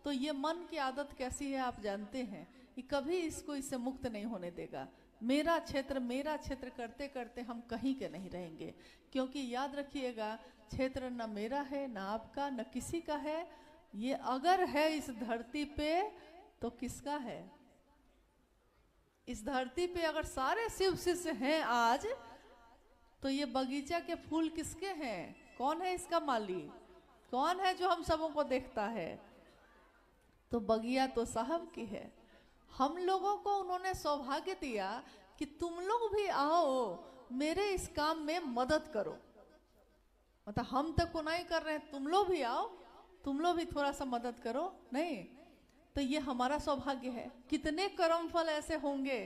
तो ये मन की आदत कैसी है आप जानते हैं कि कभी इसको इससे मुक्त नहीं होने देगा। मेरा क्षेत्र करते करते हम कहीं के नहीं रहेंगे, क्योंकि याद रखिएगा क्षेत्र न मेरा है न आपका न किसी का है। ये अगर है इस धरती पे तो किसका है? इस धरती पे अगर सारे शिव शिष्य हैं आज, तो ये बगीचा के फूल किसके हैं? कौन है इसका मालिक? कौन है जो हम सबों को देखता है? तो बगिया तो साहब की है। हम लोगों को उन्होंने सौभाग्य दिया कि तुम लोग भी आओ मेरे इस काम में मदद करो। मतलब हम तक को नहीं कर रहे हैं, तुम लोग भी आओ, तुम लोग भी थोड़ा सा मदद करो। नहीं तो ये हमारा सौभाग्य है। कितने कर्म फल ऐसे होंगे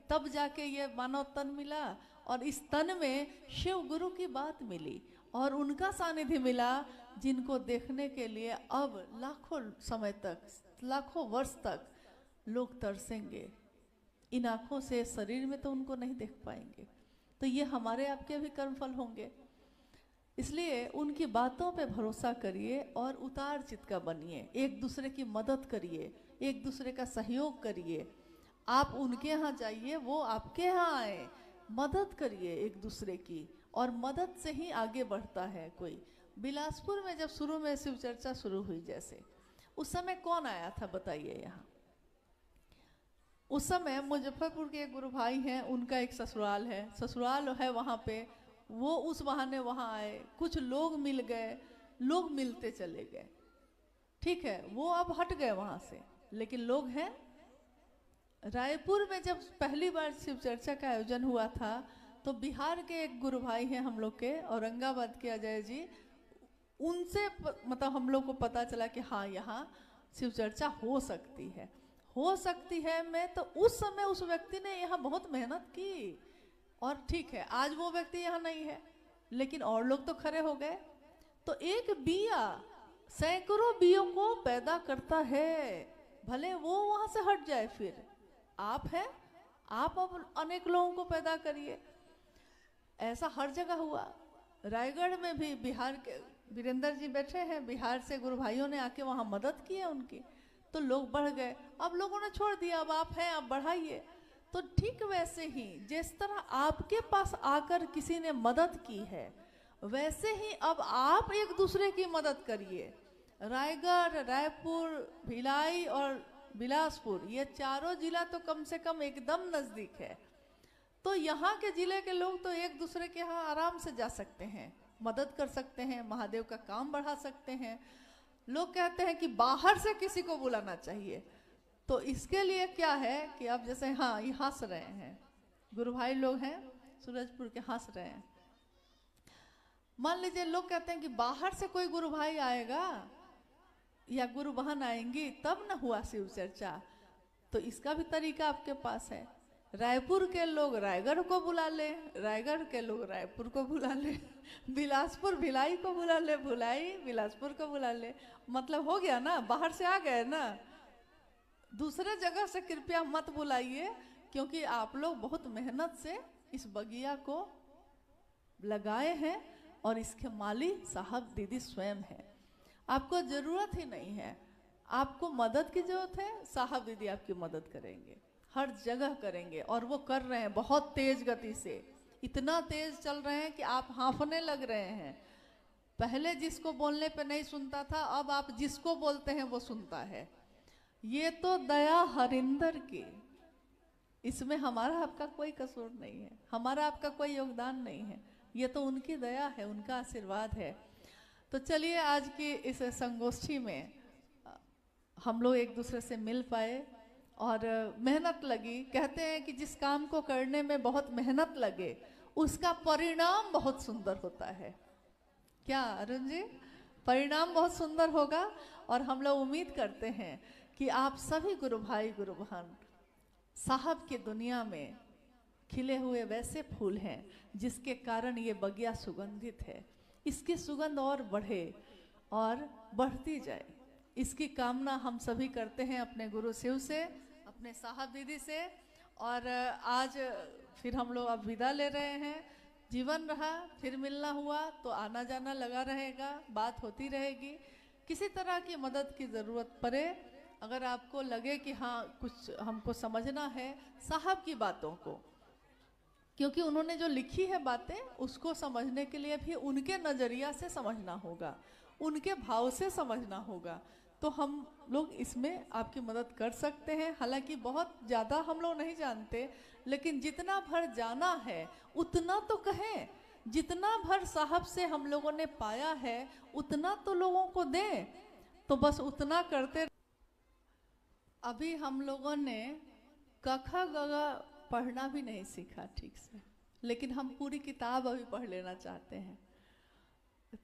तब जाके ये मानव तन मिला, और इस तन में शिव गुरु की बात मिली और उनका सानिध्य मिला, जिनको देखने के लिए अब लाखों समय तक, लाखों वर्ष तक लोग तरसेंगे। इन आंखों से शरीर में तो उनको नहीं देख पाएंगे। तो ये हमारे आपके भी कर्मफल होंगे। इसलिए उनकी बातों पे भरोसा करिए और उतार चित्त का बनिए, एक दूसरे की मदद करिए, एक दूसरे का सहयोग करिए। आप उनके यहाँ जाइए, वो आपके यहाँ आए, मदद करिए एक दूसरे की, और मदद से ही आगे बढ़ता है कोई। बिलासपुर में जब शुरू में शिव चर्चा शुरू हुई, जैसे उस समय कौन आया था बताइए यहाँ? उस समय मुजफ्फरपुर के एक गुरु भाई हैं, उनका एक ससुराल है वहाँ पे। वो उस बहाने वहाँ आए, कुछ लोग मिल गए, लोग मिलते चले गए, ठीक है। वो अब हट गए वहाँ से, लेकिन लोग हैं। रायपुर में जब पहली बार शिव चर्चा का आयोजन हुआ था, तो बिहार के एक गुरु भाई हैं हम लोग के, औरंगाबाद के अजय जी, उनसे मतलब हम लोग को पता चला कि हाँ यहाँ शिव चर्चा हो सकती है, हो सकती है। मैं तो उस समय उस व्यक्ति ने यहाँ बहुत मेहनत की, और ठीक है आज वो व्यक्ति यहाँ नहीं है, लेकिन और लोग तो खड़े हो गए। तो एक बिया सैकड़ों बियों को पैदा करता है, भले वो वहां से हट जाए। फिर आप हैं, आप अब अनेक लोगों को पैदा करिए। ऐसा हर जगह हुआ। रायगढ़ में भी बिहार के वीरेंद्र जी बैठे हैं, बिहार से गुरु भाइयों ने आके वहां मदद की है उनकी, तो लोग बढ़ गए। अब लोगों ने छोड़ दिया, अब आप हैं, आप बढ़ाइए। तो ठीक वैसे ही जिस तरह आपके पास आकर किसी ने मदद की है, वैसे ही अब आप एक दूसरे की मदद करिए। रायगढ़, रायपुर, भिलाई और बिलासपुर, ये चारों जिला तो कम से कम एकदम नजदीक है। तो यहाँ के जिले के लोग तो एक दूसरे के यहाँ आराम से जा सकते हैं, मदद कर सकते हैं, महादेव का काम बढ़ा सकते हैं। लोग कहते हैं कि बाहर से किसी को बुलाना चाहिए, तो इसके लिए क्या है कि अब जैसे हाँ ये हंस रहे हैं, गुरु भाई लोग हैं सूरजपुर के, हंस रहे हैं। मान लीजिए लोग कहते हैं कि बाहर से कोई गुरु भाई आएगा या गुरु बहन आएंगी तब न हुआ शिव चर्चा, तो इसका भी तरीका आपके पास है। रायपुर के लोग रायगढ़ को बुला ले, रायगढ़ के लोग रायपुर को बुला ले, बिलासपुर भिलाई को बुला ले, भिलाई बिलासपुर को बुला ले। मतलब हो गया ना, बाहर से आ गए ना। दूसरे जगह से कृपया मत बुलाइए, क्योंकि आप लोग बहुत मेहनत से इस बगिया को लगाए हैं, और इसके मालिक साहब दीदी स्वयं है। आपको जरूरत ही नहीं है, आपको मदद की जरूरत है, साहब दीदी आपकी मदद करेंगे, हर जगह करेंगे। और वो कर रहे हैं बहुत तेज गति से, इतना तेज चल रहे हैं कि आप हांफने लग रहे हैं। पहले जिसको बोलने पे नहीं सुनता था, अब आप जिसको बोलते हैं वो सुनता है। ये तो दया हरिंदर की, इसमें हमारा आपका कोई कसूर नहीं है, हमारा आपका कोई योगदान नहीं है, ये तो उनकी दया है, उनका आशीर्वाद है। तो चलिए आज की इस संगोष्ठी में हम लोग एक दूसरे से मिल पाए और मेहनत लगी। कहते हैं कि जिस काम को करने में बहुत मेहनत लगे उसका परिणाम बहुत सुंदर होता है। क्या अरुण जी, परिणाम बहुत सुंदर होगा। और हम लोग उम्मीद करते हैं कि आप सभी गुरु भाई गुरु बहन साहब की दुनिया में खिले हुए वैसे फूल हैं जिसके कारण ये बगिया सुगंधित है। इसकी सुगंध और बढ़े और बढ़ती जाए, इसकी कामना हम सभी करते हैं अपने गुरु शिव से, अपने साहब दीदी से। और आज फिर हम लोग अब विदा ले रहे हैं। जीवन रहा, फिर मिलना हुआ तो आना जाना लगा रहेगा, बात होती रहेगी। किसी तरह की मदद की ज़रूरत पड़े अगर आपको लगे कि हाँ कुछ हमको समझना है साहब की बातों को, क्योंकि उन्होंने जो लिखी है बातें उसको समझने के लिए भी उनके नज़रिया से समझना होगा, उनके भाव से समझना होगा। तो हम लोग इसमें आपकी मदद कर सकते हैं। हालांकि बहुत ज़्यादा हम लोग नहीं जानते, लेकिन जितना भर जाना है उतना तो कहें, जितना भर साहब से हम लोगों ने पाया है उतना तो लोगों को दें, तो बस उतना करते। अभी हम लोगों ने कखा गगा पढ़ना भी नहीं सीखा ठीक से, लेकिन हम पूरी किताब अभी पढ़ लेना चाहते हैं।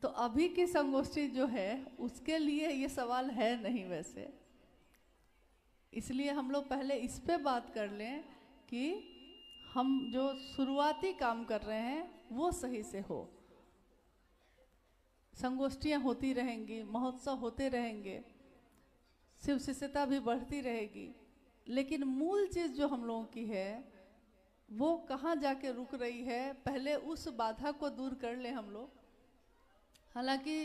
तो अभी की संगोष्ठी जो है उसके लिए ये सवाल है नहीं वैसे, इसलिए हम लोग पहले इस पे बात कर लें कि हम जो शुरुआती काम कर रहे हैं वो सही से हो। संगोष्ठियाँ होती रहेंगी, महोत्सव होते रहेंगे, शिव शिष्यता भी बढ़ती रहेगी, लेकिन मूल चीज़ जो हम लोगों की है वो कहाँ जाके रुक रही है, पहले उस बाधा को दूर कर ले हम लोग। हालांकि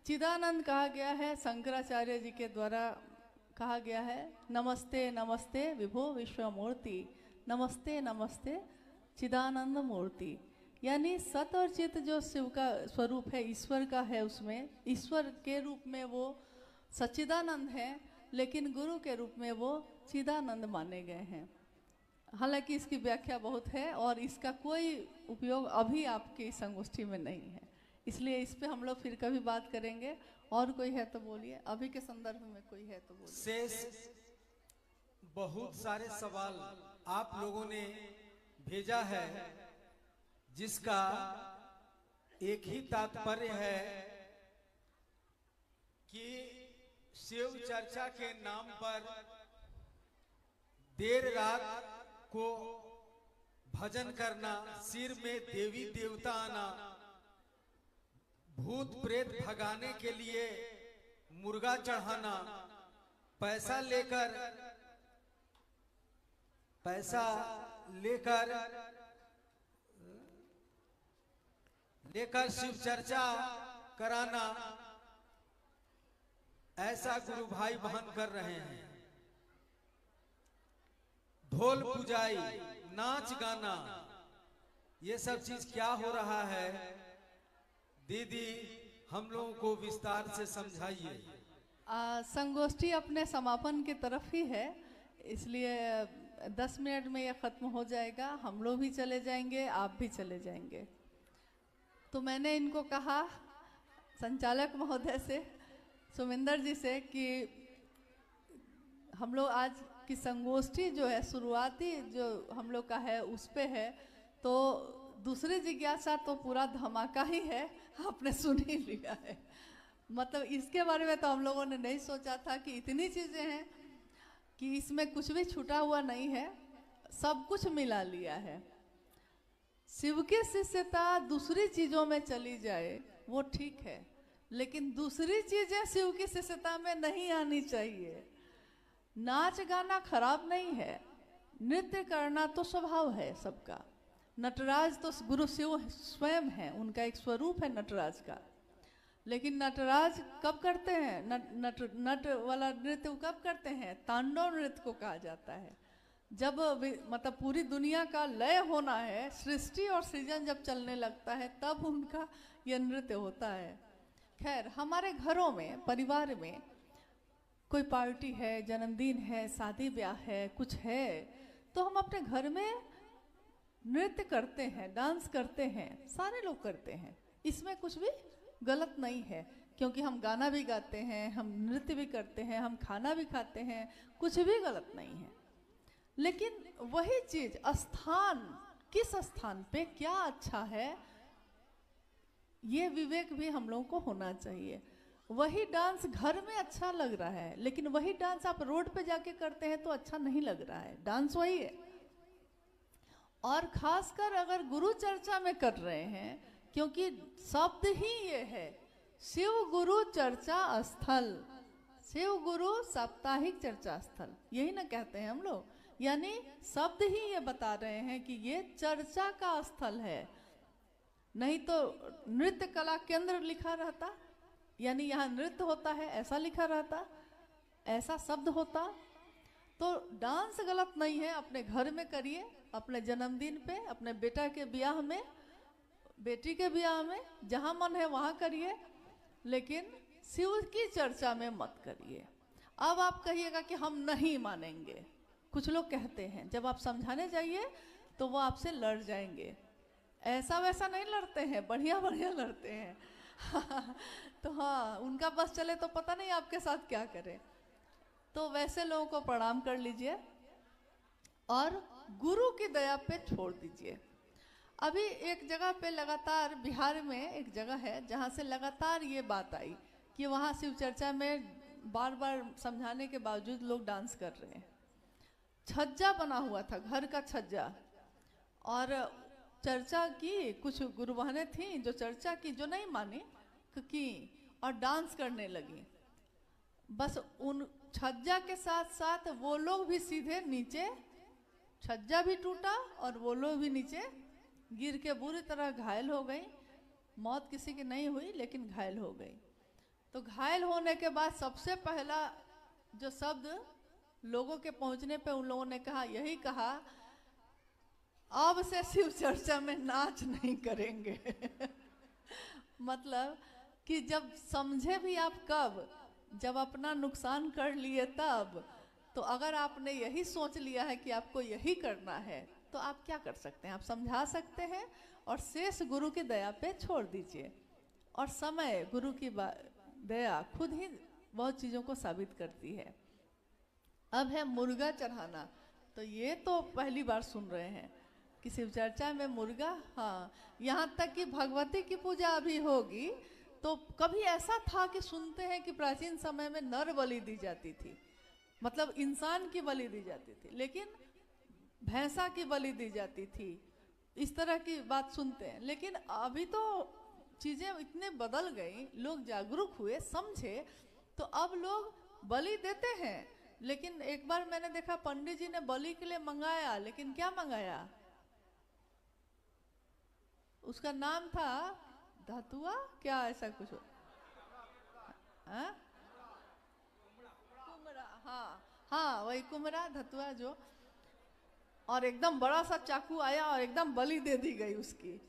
चिदानंद कहा गया है, शंकराचार्य जी के द्वारा कहा गया है, नमस्ते नमस्ते विभो विश्वमूर्ति, नमस्ते नमस्ते चिदानंद मूर्ति। यानी सत और चित जो शिव का स्वरूप है, ईश्वर का है, उसमें ईश्वर के रूप में वो सच्चिदानंद है, लेकिन गुरु के रूप में वो चिदानंद माने गए हैं। हालांकि इसकी व्याख्या बहुत है और इसका कोई उपयोग अभी आपकी संगोष्ठी में नहीं है, इसलिए इस पे हम लोग फिर कभी बात करेंगे। और कोई है तो बोलिए, अभी के संदर्भ में कोई है तो बोलिए। शेष बहुत सारे सवाल आप लोगों ने भेजा है, जिसका एक ही तात्पर्य है कि शिव चर्चा के नाम पर देर रात को भजन करना, सिर में देवी देवता आना, भूत प्रेत भगाने के लिए मुर्गा चढ़ाना, पैसा लेकर शिव चर्चा कराना, ऐसा गुरु भाई बहन कर रहे हैं। ढोल पुजाई, नाच गाना, ये सब चीज क्या हो रहा है दीदी, हम लोगों को विस्तार से समझाइए। संगोष्ठी अपने समापन की तरफ ही है, इसलिए 10 मिनट में यह खत्म हो जाएगा। हम लोग भी चले जाएंगे, आप भी चले जाएंगे। तो मैंने इनको कहा, संचालक महोदय से, सुमिंदर जी से, कि हम लोग आज की संगोष्ठी जो है शुरुआती जो हम लोग का है उस पे है, तो दूसरी जिज्ञासा तो पूरा धमाका ही है, आपने सुन ही लिया है। मतलब इसके बारे में तो हम लोगों ने नहीं सोचा था कि इतनी चीज़ें हैं कि इसमें कुछ भी छूटा हुआ नहीं है, सब कुछ मिला लिया है। शिव की शिष्यता दूसरी चीज़ों में चली जाए वो ठीक है, लेकिन दूसरी चीज़ें शिव की शिष्यता में नहीं आनी चाहिए। नाच गाना खराब नहीं है, नृत्य करना तो स्वभाव है सबका। नटराज तो गुरु शिव स्वयं है, उनका एक स्वरूप है नटराज का। लेकिन नटराज कब करते हैं, नट वाला नृत्य कब करते हैं? तांडव नृत्य को कहा जाता है। जब मतलब पूरी दुनिया का लय होना है, सृष्टि और सृजन जब चलने लगता है, तब उनका यह नृत्य होता है। खैर, हमारे घरों में, परिवार में कोई पार्टी है, जन्मदिन है, शादी ब्याह है, कुछ है, तो हम अपने घर में नृत्य करते हैं, डांस करते हैं, सारे लोग करते हैं। इसमें कुछ भी गलत नहीं है, क्योंकि हम गाना भी गाते हैं, हम नृत्य भी करते हैं, हम खाना भी खाते हैं, कुछ भी गलत नहीं है। लेकिन वही चीज स्थान, किस स्थान पे क्या अच्छा है, ये विवेक भी हम लोगों को होना चाहिए। वही डांस घर में अच्छा लग रहा है, लेकिन वही डांस आप रोड पे जाके करते हैं तो अच्छा नहीं लग रहा है। डांस वही है। और खासकर अगर गुरु चर्चा में कर रहे हैं, क्योंकि शब्द ही ये है, शिव गुरु चर्चा स्थल, शिव गुरु साप्ताहिक चर्चा स्थल, यही ना कहते हैं हम लोग। यानी शब्द ही ये बता रहे हैं कि ये चर्चा का स्थल है, नहीं तो नृत्य कला केंद्र लिखा रहता, यानी यहाँ नृत्य होता है ऐसा लिखा रहता। ऐसा शब्द होता। तो डांस गलत नहीं है, अपने घर में करिए, अपने जन्मदिन पे, अपने बेटा के ब्याह में, बेटी के ब्याह में, जहाँ मन है वहाँ करिए, लेकिन शिव की चर्चा में मत करिए। अब आप कहिएगा कि हम नहीं मानेंगे, कुछ लोग कहते हैं, जब आप समझाने जाइए तो वो आपसे लड़ जाएंगे। ऐसा वैसा नहीं लड़ते हैं, बढ़िया बढ़िया लड़ते हैं तो हाँ, उनका बस चले तो पता नहीं आपके साथ क्या करें। तो वैसे लोगों को प्रणाम कर लीजिए और गुरु की दया पे छोड़ दीजिए। अभी एक जगह पे लगातार, बिहार में एक जगह है जहाँ से लगातार ये बात आई कि वहाँ शिव चर्चा में बार बार समझाने के बावजूद लोग डांस कर रहे हैं। छज्जा बना हुआ था, घर का छज्जा, और चर्चा की, कुछ गुरुबहनें थीं जो चर्चा की, जो नहीं मानी की और डांस करने लगी। बस उन छज्जा के साथ साथ वो लोग भी सीधे नीचे, छज्जा भी टूटा और वो लोग भी नीचे गिर के बुरी तरह घायल हो गई। मौत किसी की नहीं हुई, लेकिन घायल हो गई। तो घायल होने के बाद सबसे पहला जो शब्द लोगों के पहुंचने पे उन लोगों ने कहा, यही कहा, अब से शिव चर्चा में नाच नहीं करेंगे मतलब कि जब समझे भी आप कब, जब अपना नुकसान कर लिए तब। तो अगर आपने यही सोच लिया है कि आपको यही करना है, तो आप क्या कर सकते हैं? आप समझा सकते हैं और शेष गुरु की दया पे छोड़ दीजिए। और समय, गुरु की दया खुद ही बहुत चीज़ों को साबित करती है। अब है मुर्गा चढ़ाना। तो ये तो पहली बार सुन रहे हैं कि शिव चर्चा में मुर्गा। हाँ, यहाँ तक कि भगवती की पूजा अभी होगी तो कभी ऐसा था कि सुनते हैं कि प्राचीन समय में नर बलि दी जाती थी, मतलब इंसान की बलि दी जाती थी, लेकिन भैंसा की बलि दी जाती थी, इस तरह की बात सुनते हैं। लेकिन अभी तो चीज़ें इतने बदल गई, लोग जागरूक हुए, समझे, तो अब लोग बलि देते हैं। लेकिन एक बार मैंने देखा पंडित जी ने बलि के लिए मंगाया, लेकिन क्या मंगाया? उसका नाम था धतुआ, क्या ऐसा कुछ, कुमरा, हाँ वही कुमरा धतुआ जो, और एकदम बड़ा सा चाकू आया और एकदम बलि दे दी गई उसकी।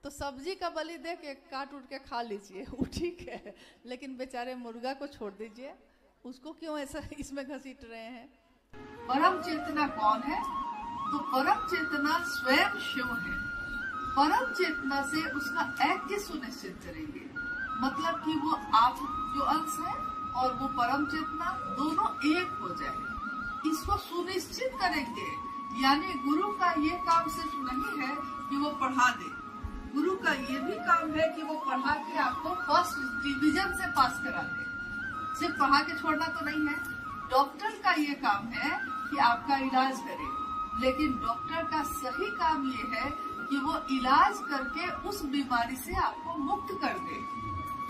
तो सब्जी का बलि दे के काट उठ के खा लीजिए, वो ठीक है, लेकिन बेचारे मुर्गा को छोड़ दीजिए, उसको क्यों ऐसा इसमें घसीट रहे हैं? परम चेतना कौन है? तो परम चेतना स्वयं शिव है। परम चेतना से उसका ऐक्य सुनिश्चित करेंगे, मतलब कि वो आप जो अंश है और वो परम चेतना दोनों एक हो जाए, इसको सुनिश्चित करेंगे। यानी गुरु का ये काम सिर्फ नहीं है कि वो पढ़ा दे, गुरु का ये भी काम है कि वो पढ़ा के आपको फर्स्ट डिवीजन से पास करा दे। सिर्फ पढ़ा के छोड़ना तो नहीं है। डॉक्टर का ये काम है कि आपका इलाज करे, लेकिन डॉक्टर का सही काम ये है कि वो इलाज करके उस बीमारी से आपको मुक्त कर दे,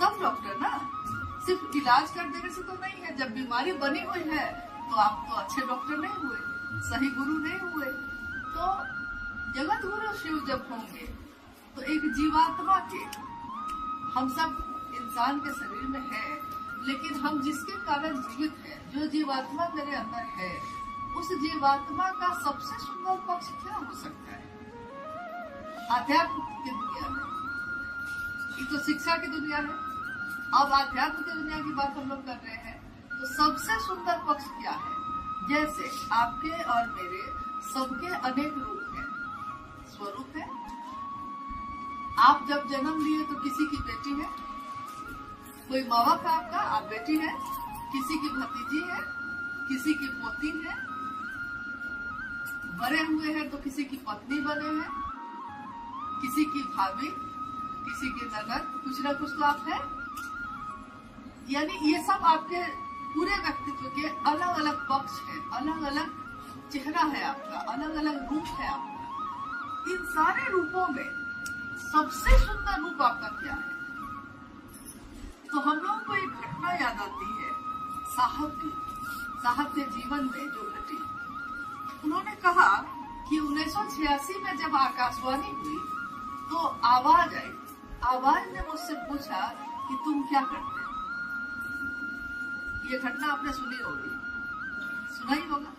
तब डॉक्टर ना। सिर्फ इलाज कर देने से तो नहीं है। जब बीमारी बनी हुई है तो आप तो अच्छे डॉक्टर नहीं हुए, सही गुरु नहीं हुए। तो जगत गुरु शिव जब होंगे तो एक जीवात्मा के, हम सब इंसान के शरीर में है, लेकिन हम जिसके कारण जीवित है, जो जीवात्मा मेरे अंदर है, उस जीवात्मा का सबसे सुंदर पक्ष क्या हो सकता है? अध्यात्म की दुनिया में, ये तो शिक्षा की दुनिया है, अब अध्यात्म की दुनिया की बात हम लोग कर रहे हैं। तो सबसे सुंदर पक्ष क्या है? जैसे आपके और मेरे सबके अनेक रूप हैं, स्वरूप है। आप जब जन्म लिए तो किसी की बेटी है, कोई माँ बाप है आपका, आप बेटी है, किसी की भतीजी है, किसी की पोती है, बड़े हुए हैं तो किसी की पत्नी बने हैं, किसी की भाभी, किसी की ननद, कुछ ना कुछ तो आप है। यानी ये सब आपके पूरे व्यक्तित्व के अलग अलग पक्ष है, अलग अलग चेहरा है आपका, अलग अलग रूप है आपका। इन सारे रूपों में सबसे सुंदर रूप आपका क्या है? तो हम लोगों को एक घटना याद आती है साहब के जीवन में जो घटी। उन्होंने कहा कि 1986 में जब आकाशवाणी हुई तो आवाज आई, आवाज ने मुझसे पूछा कि तुम क्या करते हो? ये घटना आपने सुनी होगी, सुना ही होगा,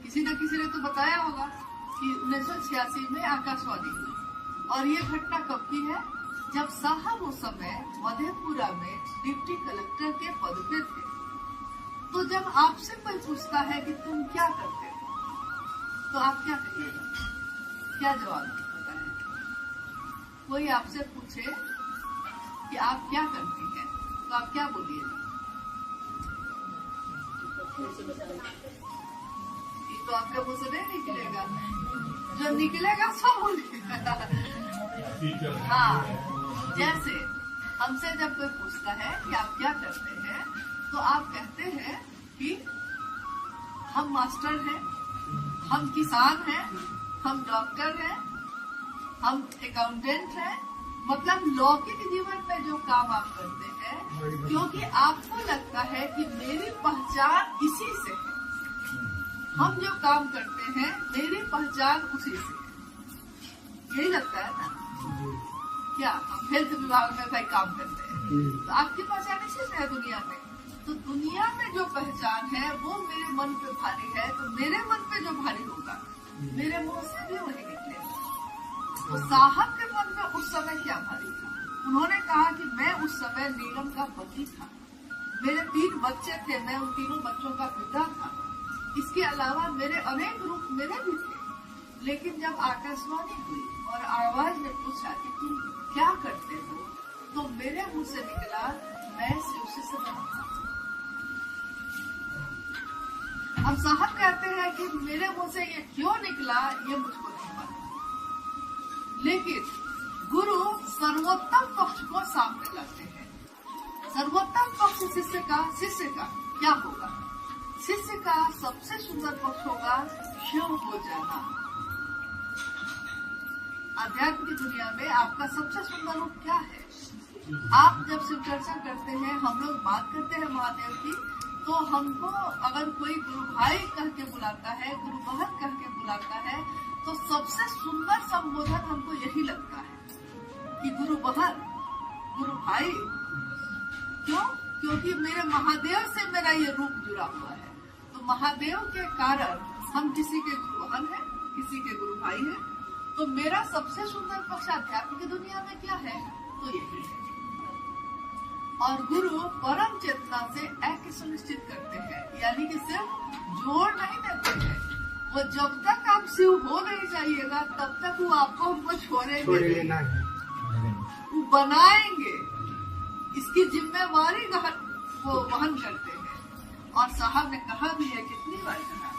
किसी न किसी ने तो बताया होगा कि 1986 में आकाशवाणी हुई। और ये घटना कब की है? जब साहब उस समय मधेपुरा में डिप्टी कलेक्टर के पद पे थे। तो जब आपसे कोई पूछता है कि तुम क्या करते हो, तो आप क्या कहिएगा, क्या जवाब देता है? कोई आपसे पूछे कि आप क्या करती हैं, तो आप क्या बोलिएगा? ये तो आपका मुंह से नहीं निकलेगा, जो निकलेगा सब बोलिएगा। हाँ, जैसे हमसे जब कोई पूछता है कि आप क्या करते हैं, तो आप कहते हैं कि हम मास्टर हैं, हम किसान हैं, हम डॉक्टर हैं, हम अकाउंटेंट हैं। मतलब लौकिक जीवन में जो काम आप करते हैं, क्योंकि आपको लगता है कि मेरी पहचान इसी से है। हम जो काम करते हैं मेरी पहचान उसी से है, यही लगता है ना? क्या हम हेल्थ विभाग में भाई काम करते हैं, तो आपकी पहचान इसी से है दुनिया में। तो दुनिया में जो पहचान है वो मेरे मन पे भारी है, तो मेरे मन पे जो भारी होगा मेरे मुंह से भी वही निकलेगा। तो साहब के मन में उस समय क्या भारी था? उन्होंने कहा कि मैं उस समय नीलम का पति था, मेरे 3 बच्चे थे, मैं उन 3 बच्चों का पिता था, इसके अलावा मेरे अनेक रूप मेरे भी थे। लेकिन जब आकाशवाणी हुई और आवाज ने पूछा कि तुम क्या करते हो, तो मेरे मुंह से निकला मैं शिव से बना। अब साहब कहते हैं कि मेरे मुंह से ये क्यों निकला ये मुझको नहीं पता, लेकिन गुरु सर्वोत्तम पक्ष को सामने लाते हैं। सर्वोत्तम पक्ष शिष्य का क्या होगा? शिष्य का सबसे सुंदर पक्ष होगा शिव हो जाना। अध्यात्म की दुनिया में आपका सबसे सुंदर रूप क्या है? आप जब शिव चर्चा करते हैं, हम लोग बात करते हैं महादेव की, तो हमको अगर कोई गुरु भाई कह के बुलाता है, गुरु बहन कह के बुलाता है, तो सबसे सुंदर संबोधन हमको यही लगता है कि गुरु बहन, गुरु भाई। क्यों? क्योंकि मेरे महादेव से मेरा ये रूप जुड़ा हुआ है। तो महादेव के कारण हम किसी के गुरु बहन हैं, किसी के गुरु भाई हैं। तो मेरा सबसे सुंदर पक्ष अध्यात्म की दुनिया में क्या है? तो यही है। और गुरु परम चेतना से ऐक्य सुनिश्चित करते हैं, यानी कि सिर्फ जोड़ नहीं देते हैं। वो जब तक आप शिव हो नहीं जाइएगा तब तक वो आपको हमको छोड़ेंगे नहीं, वो बनाएंगे। इसकी जिम्मेवारी वो वहन करते हैं। और साहब ने कहा भी है, कितनी बार कहा,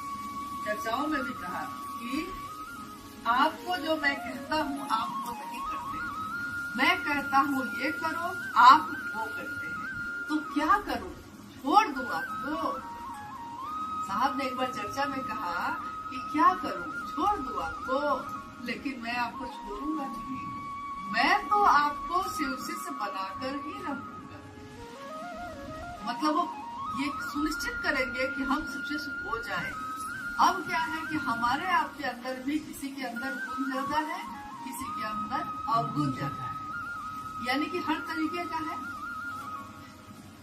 चर्चाओं में भी कहा कि आपको जो मैं कहता हूँ आप वो नहीं करते, मैं कहता हूँ ये करो आप वो करते हैं, तो क्या करूं? छोड़ दूं आपको? साहब ने एक बार चर्चा में कहा कि क्या करूं, छोड़ दूं आपको, लेकिन मैं आपको छोड़ूंगा नहीं, मैं तो आपको शिव शिष्य बनाकर ही रहूंगा। मतलब वो ये सुनिश्चित करेंगे कि हम शिव शिष्य हो जाएं। अब क्या है कि हमारे आपके अंदर भी किसी के अंदर गुण ज्यादा है, किसी के अंदर अवगुण ज्यादा है, यानी कि हर तरीके का है।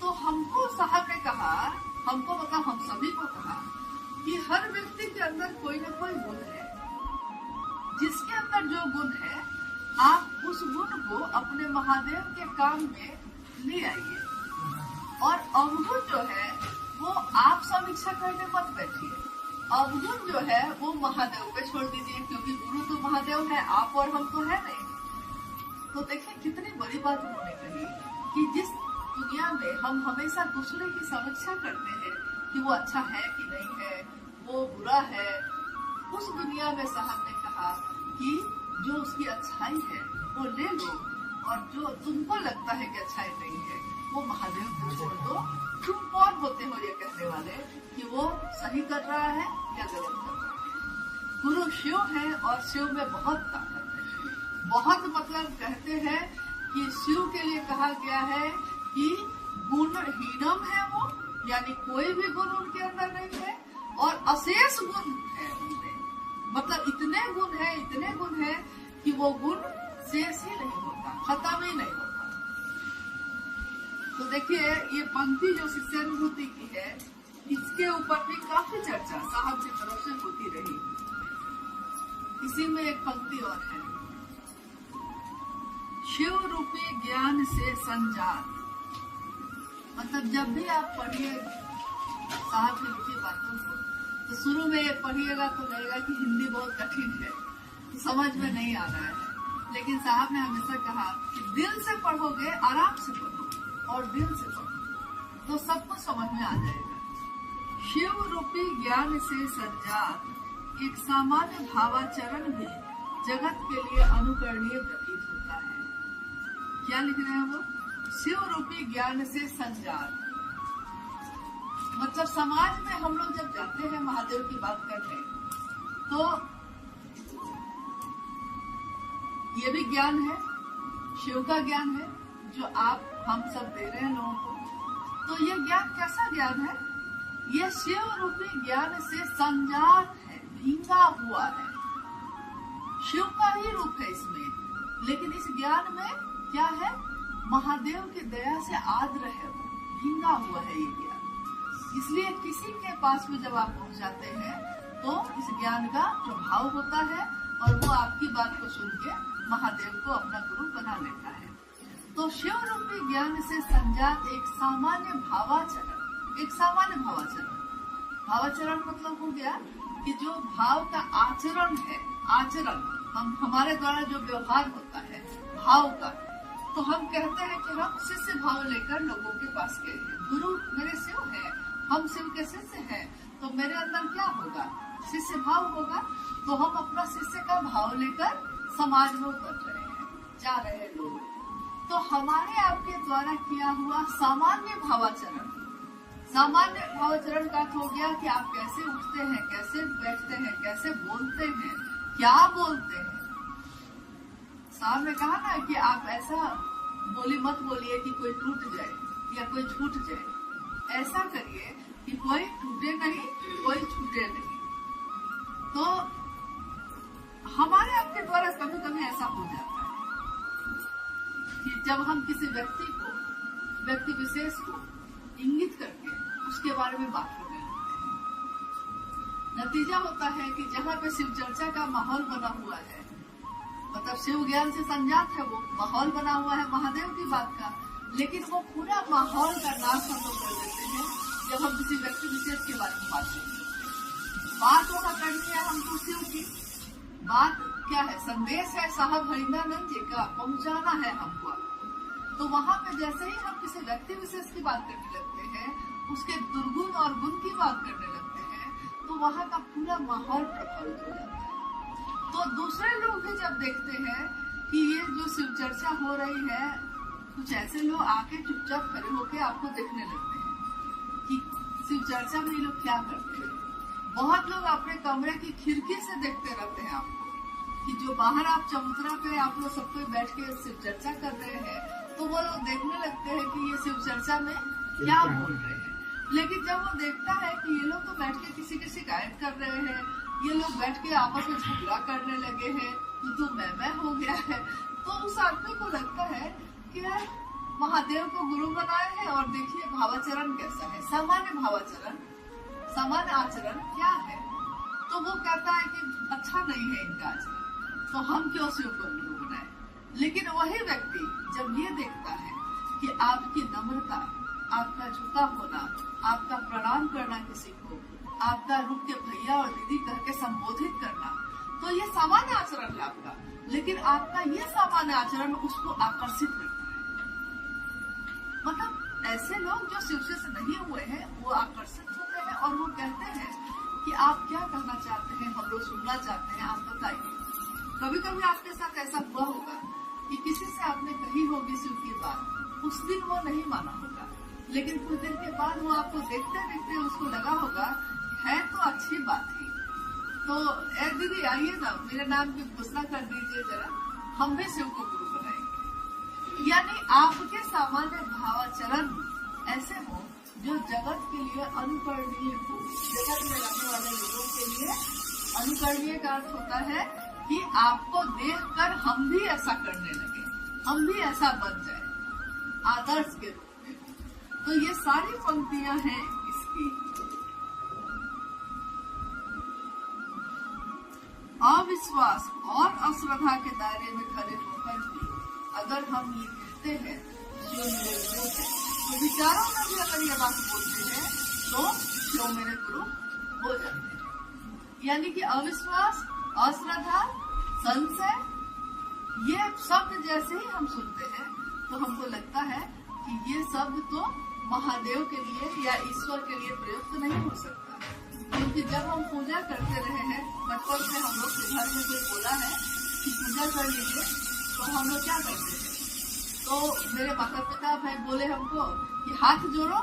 तो हमको साहब ने कहा, हमको मतलब हम सभी को कहा कि हर व्यक्ति के अंदर कोई न कोई गुण है। जिसके अंदर जो गुण है आप उस गुण को अपने महादेव के काम में ले आइए, और अवगुण जो है वो आप समीक्षा करने मत बैठिए। अवगुण जो है वो महादेव पे छोड़ दीजिए, क्योंकि गुरु तो महादेव है, आप और हम तो है नहीं। तो देखिए कितनी बड़ी बात उन्होंने कही कि जिस दुनिया में हम हमेशा दूसरे की समीक्षा करते हैं कि वो अच्छा है कि नहीं है, वो बुरा है, उस दुनिया में साहब ने कहा कि जो उसकी अच्छाई है वो ले लो, और जो तुमको लगता है कि अच्छाई नहीं है वो महादेव को छोड़ दो। तुम कौन होते हो ये कहने वाले कि वो सही कर रहा है या गलत कर रहा है? गुरु शिव है और शिव में बहुत ताकत है। बहुत मतलब कहते हैं कि शिव के लिए कहा गया है कि गुणहीनम है वो, यानी कोई भी गुण उनके अंदर नहीं है, और अशेष गुण है उनमें। मतलब इतने गुण है कि वो गुण शेष ही नहीं होता, खत्म ही नहीं होता। तो देखिए ये पंक्ति जो शिष्यानुभूति की है, इसके ऊपर भी काफी चर्चा साहब की तरफ से होती रही। इसी में एक पंक्ति और है, शिव रूपी ज्ञान से संजात। मतलब जब भी आप पढ़िए साहब की लिखी बातों को, तो शुरू में ये पढ़िएगा तो लगेगा कि हिंदी बहुत कठिन है, समझ में नहीं आ रहा है। लेकिन साहब ने हमेशा कहा कि दिल से पढ़ोगे, आराम से पढ़ो और दिल से पढ़ो तो सब कुछ समझ में आ जाएगा। शिव रूपी ज्ञान से संजात एक सामान्य भावाचरण भी जगत के लिए अनुकरणीय प्रतीत होता है। क्या लिख रहे हैं वो? शिव रूपी ज्ञान से संजात, मतलब समाज में हम लोग जब जाते हैं महादेव की बात करने, तो ये भी ज्ञान है, शिव का ज्ञान है जो आप हम सब दे रहे हैं लोगों को। तो ये ज्ञान कैसा ज्ञान है? ये शिव रूपी ज्ञान से संजात है, भींगा हुआ है। शिव का ही रूप है इसमें, लेकिन इस ज्ञान में क्या है? महादेव की दया से आर्द्र है, वो भींगा हुआ है ये ज्ञान। इसलिए किसी के पास भी जब आप पहुंच जाते हैं तो इस ज्ञान का प्रभाव होता है और वो आपकी बात को सुन के महादेव को अपना गुरु बना लेता है। तो शिव रूपी ज्ञान से संजात एक सामान्य भावाचरण, एक सामान्य भावाचरण। भावाचरण मतलब हो गया कि जो भाव का आचरण है, आचरण हमारे द्वारा जो व्यवहार होता है भाव का, तो हम कहते हैं कि हम शिष्य भाव लेकर लोगों के पास गए हैं। गुरु मेरे शिव है, हम शिव के शिष्य हैं, तो मेरे अंदर क्या होगा? शिष्य भाव होगा। तो हम अपना शिष्य का भाव लेकर समाज में उतर रहे हैं, जा रहे हैं लोग। तो हमारे आपके द्वारा किया हुआ सामान्य भावाचरण, सामान्य भावाचरण का हो गया कि आप कैसे उठते हैं, कैसे बैठते हैं, कैसे बोलते हैं, क्या बोलते हैं। साहब ने कहा ना कि आप ऐसा बोली मत बोलिए कि कोई टूट जाए या कोई छूट जाए। ऐसा करिए कि कोई टूटे नहीं, कोई छूटे नहीं। तो हमारे आपके द्वारा कभी कभी ऐसा हो जाता है कि जब हम किसी व्यक्ति को, व्यक्ति विशेष को इंगित करके उसके बारे में बात करने लगते हैं, नतीजा होता है कि जहाँ पे शिव चर्चा का माहौल बना हुआ है, मतलब शिव ज्ञान से संजात है, वो माहौल बना हुआ है महादेव की बात का, लेकिन वो पूरा माहौल का नाश हम लोग कर देते हैं जब हम किसी व्यक्ति विशेष के बारे में बात करते हैं। बात वहाँ करनी है हमको शिव की, बात क्या है? संदेश है साहब हरिंदानंद जी का, पहुंचाना है हमको। तो वहाँ पे जैसे ही हम किसी व्यक्ति विशेष की बात करने लगते हैं, उसके दुर्गुण और गुण की बात करने लगते हैं, तो वहाँ का पूरा माहौल प्रभावित हो जाता है। तो दूसरे लोग भी जब देखते हैं कि ये जो शिव चर्चा हो रही है, कुछ ऐसे लोग आके चुपचाप खड़े होके आपको देखने लगते हैं कि शिव चर्चा में ये लोग क्या करते हैं। बहुत लोग अपने कमरे की खिड़की से देखते रहते हैं आपको, कि जो बाहर आप चबूतरा पे आप लोग सब कोई बैठ के शिव चर्चा कर रहे हैं, तो वो लोग देखने लगते हैं कि ये शिव चर्चा में क्या बोल रहे हैं। लेकिन जब वो देखता है कि ये लोग तो बैठ के किसी की शिकायत कर रहे हैं, ये लोग बैठ के आपस में झगड़ा करने लगे हैं, तो मैं हो गया है, तो उस आदमी को लगता है कि यार महादेव को गुरु बनाए हैं और देखिए भावाचरण कैसा है, सामान्य भावाचरण, सामान्य आचरण क्या है। तो वो कहता है कि अच्छा नहीं है इनका आचरण, तो हम क्यों शिव को गुरु बनाए। लेकिन वही व्यक्ति जब ये देखता है कि आपकी नम्रता, आपका झुका होना, आपका प्रणाम करना किसी को, आपका रुक के भैया और दीदी करके संबोधित करना, तो ये सामान्य आचरण है आपका, लेकिन आपका ये सामान्य आचरण उसको आकर्षित करता है। मतलब ऐसे लोग जो शिव से नहीं हुए हैं वो आकर्षित होते हैं और वो कहते हैं कि आप क्या कहना चाहते हैं, हम लोग सुनना चाहते हैं, आप बताइए। कभी कभी आपके साथ ऐसा हुआ होगा कि किसी से आपने कही होगी शिव की बात, उस दिन वो नहीं माना होगा, लेकिन कुछ दिन के बाद वो आपको देखते देखते उसको लगा होगा है तो अच्छी बात ही। तो ए दीदी आइए ना, मेरे नाम की घोषणा कर दीजिए जरा, हम भी शिव को गुरु बनाएंगे। यानी आपके सामान्य भावाचरण ऐसे हो जो जगत के लिए अनुकरणीय हो, जगत में रहने वाले लोगों के लिए अनुकरणीय का अर्थ होता है कि आपको देखकर हम भी ऐसा करने लगे, हम भी ऐसा बन जाए, आदर्श के रूप में। तो ये सारी पंक्तियां हैं इसकी। अविश्वास और अश्रद्धा के दायरे में खड़े होकर भी अगर हम ये कहते हैं शिव मेरे गुरु है, तो विचारों में भी अगर ये बात बोलते हैं तो शिव मेरे गुरु हो जाते हैं। यानी कि अविश्वास, अश्रद्धा, संशय, ये शब्द जैसे ही हम सुनते हैं तो हमको लगता है कि ये शब्द तो महादेव के लिए या ईश्वर के लिए प्रयुक्त नहीं हो सकता। क्योंकि जब हम पूजा करते रहे हैं, बचपन से हम लोग के घर में कोई बोला है कि पूजा कर लीजिए, तो हम लोग क्या करते हैं? तो मेरे माता पिता भाई बोले हमको कि हाथ जोड़ो,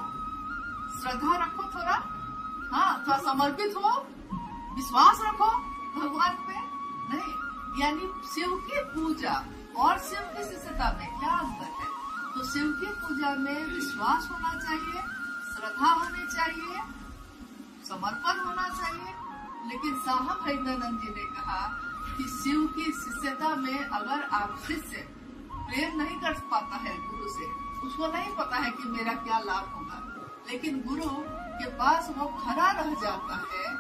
श्रद्धा रखो थोड़ा, हाँ थोड़ा समर्पित हो, विश्वास रखो भगवान पे। नहीं, यानी शिव की पूजा और शिव की शिष्यता में क्या अंतर है? तो शिव की पूजा में विश्वास होना चाहिए, श्रद्धा होनी चाहिए, समर्पण होना चाहिए। लेकिन साहब हरिदानंद जी ने कहा कि शिव की शिष्यता में अगर आप शिष्य प्रेम नहीं कर पाता है गुरु से, उसको नहीं पता है कि मेरा क्या लाभ होगा, लेकिन गुरु के पास वो खड़ा रह जाता है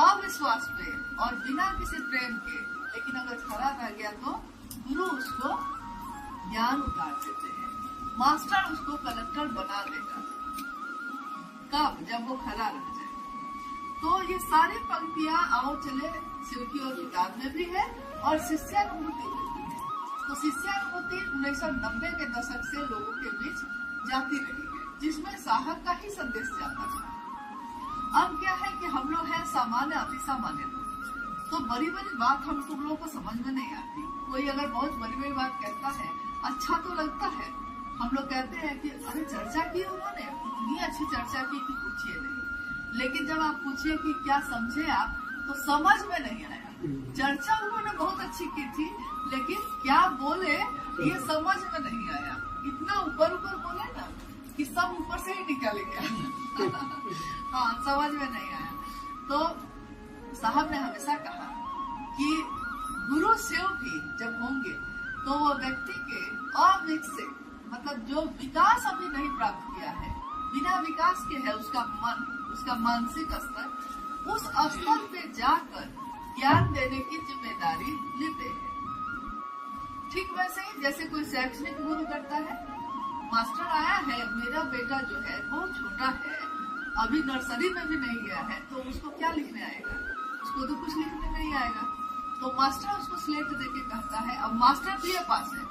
अविश्वास पे और बिना किसी प्रेम के, लेकिन अगर खड़ा रह गया तो गुरु उसको ज्ञान उतार देते हैं, मास्टर उसको कलेक्टर बना देगा। कब? जब वो खड़ा रह जाए। तो ये सारी पंक्तियां आओ चले शिव की और किताब में भी है और शिष्यानुभूति में भी है। तो शिष्यानुभूति 1990 के दशक से लोगों के बीच जाती रही है, जिसमें साहब का ही संदेश जाता था। अब क्या है कि हम लोग हैं सामान्य अति सामान्य लोग, तो बड़ी बड़ी बात हम तुम लोगों को समझ में नहीं आती। कोई अगर बहुत बड़ी बड़ी बात कहता है, अच्छा तो लगता है, हम लोग कहते हैं कि अरे चर्चा की उन्होंने, इतनी अच्छी चर्चा की कि पूछिए नहीं। लेकिन जब आप पूछिए कि क्या समझे आप, तो समझ में नहीं आया। चर्चा उन्होंने बहुत अच्छी की थी, लेकिन क्या बोले ये समझ में नहीं आया। इतना ऊपर ऊपर बोले ना कि सब ऊपर से ही निकल गया। हाँ, समझ में नहीं आया। तो साहब ने हमेशा कहा कि गुरु शिव भी जब होंगे तो वो व्यक्ति के अविकसित, मतलब जो विकास अभी नहीं प्राप्त किया है, बिना विकास के है उसका मन, उसका मानसिक स्तर, उस स्तर पे जाकर ज्ञान देने की जिम्मेदारी लेते हैं। ठीक वैसे ही जैसे कोई शैक्षणिक गुरु करता है, मास्टर आया है, मेरा बेटा जो है बहुत छोटा है, अभी नर्सरी में भी नहीं गया है, तो उसको क्या लिखने आएगा? उसको तो कुछ लिखने नहीं आएगा। तो मास्टर उसको स्लेट देके कहता है, अब मास्टर भी पास है,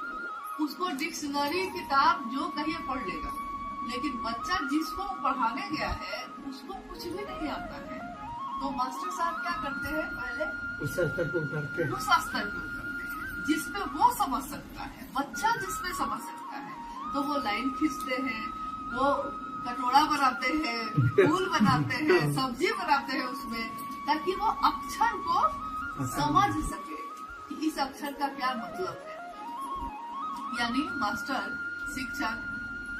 उसको डिक्शनरी किताब जो कहिए पढ़ लेगा, लेकिन बच्चा जिसको पढ़ाने गया है उसको कुछ भी नहीं आता है। तो मास्टर साहब क्या करते हैं? पहले उस स्तर को उतारते हैं जिसपे वो समझ सकता है, बच्चा जिसपे समझ सकता है। तो वो लाइन खींचते हैं, वो कटोरा बनाते हैं, फूल बनाते हैं, सब्जी बनाते हैं उसमें, ताकि वो अक्षर को समझ सके कि इस अक्षर का क्या मतलब है। यानी मास्टर, शिक्षक